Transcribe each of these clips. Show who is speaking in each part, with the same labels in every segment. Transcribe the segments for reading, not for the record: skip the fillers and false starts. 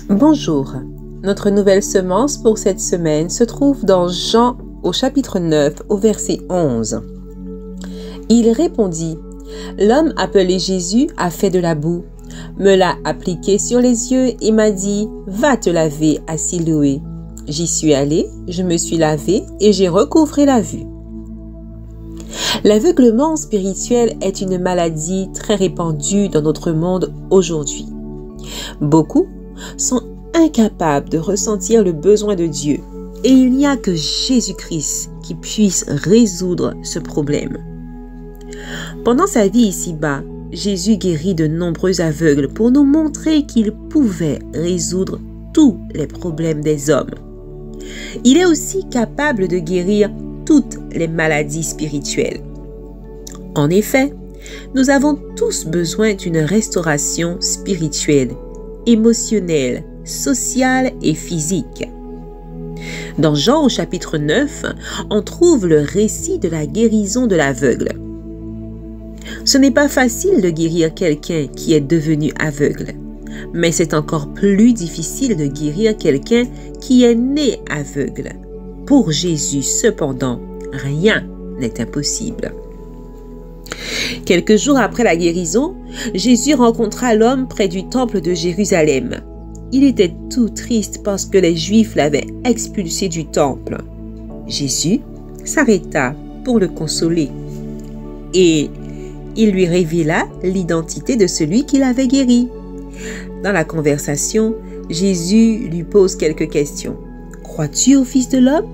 Speaker 1: Bonjour, notre nouvelle semence pour cette semaine se trouve dans Jean au chapitre 9 au verset 11. Il répondit, « L'homme appelé Jésus a fait de la boue, me l'a appliqué sur les yeux et m'a dit, « Va te laver à Siloé. » J'y suis allé, je me suis lavé et j'ai recouvré la vue. L'aveuglement spirituel est une maladie très répandue dans notre monde aujourd'hui. Beaucoup sont incapables de ressentir le besoin de Dieu et il n'y a que Jésus-Christ qui puisse résoudre ce problème. Pendant sa vie ici-bas, Jésus guérit de nombreux aveugles pour nous montrer qu'il pouvait résoudre tous les problèmes des hommes. Il est aussi capable de guérir toutes les maladies spirituelles. En effet, nous avons tous besoin d'une restauration spirituelle, émotionnelle, sociale et physique. Dans Jean au chapitre 9, on trouve le récit de la guérison de l'aveugle. Ce n'est pas facile de guérir quelqu'un qui est devenu aveugle, mais c'est encore plus difficile de guérir quelqu'un qui est né aveugle. Pour Jésus, cependant, rien n'est impossible. Quelques jours après la guérison, Jésus rencontra l'homme près du temple de Jérusalem. Il était tout triste parce que les Juifs l'avaient expulsé du temple. Jésus s'arrêta pour le consoler et il lui révéla l'identité de celui qui l'avait guéri. Dans la conversation, Jésus lui pose quelques questions. « Crois-tu au Fils de l'homme »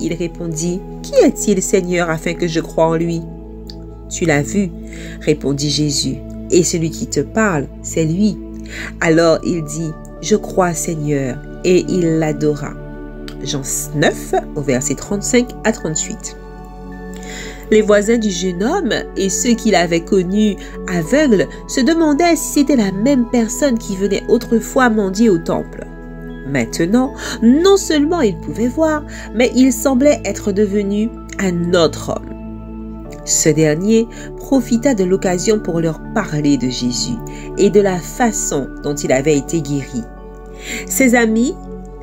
Speaker 1: Il répondit, « Qui est-il, Seigneur, afin que je croie en lui » ? « Tu l'as vu, répondit Jésus, et celui qui te parle, c'est lui. Alors il dit, je crois, Seigneur, et il l'adora. Jean 9, au verset 35 à 38. Les voisins du jeune homme et ceux qui l'avaient connu aveugle se demandaient si c'était la même personne qui venait autrefois mendier au temple. Maintenant, non seulement il pouvait voir, mais il semblait être devenu un autre homme. Ce dernier profita de l'occasion pour leur parler de Jésus et de la façon dont il avait été guéri. Ses amis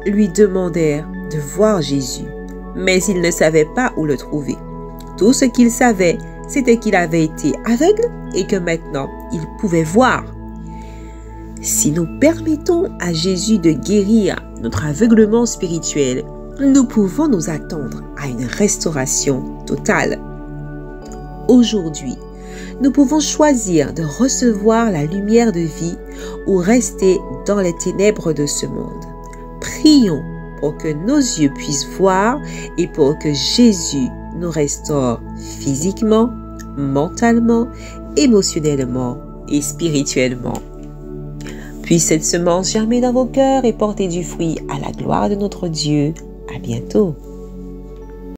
Speaker 1: lui demandèrent de voir Jésus, mais ils ne savaient pas où le trouver. Tout ce qu'ils savaient, c'était qu'il avait été aveugle et que maintenant, il pouvait voir. Si nous permettons à Jésus de guérir notre aveuglement spirituel, nous pouvons nous attendre à une restauration totale. Aujourd'hui, nous pouvons choisir de recevoir la lumière de vie ou rester dans les ténèbres de ce monde. Prions pour que nos yeux puissent voir et pour que Jésus nous restaure physiquement, mentalement, émotionnellement et spirituellement. Puisse cette semence germer dans vos cœurs et porter du fruit à la gloire de notre Dieu. À bientôt.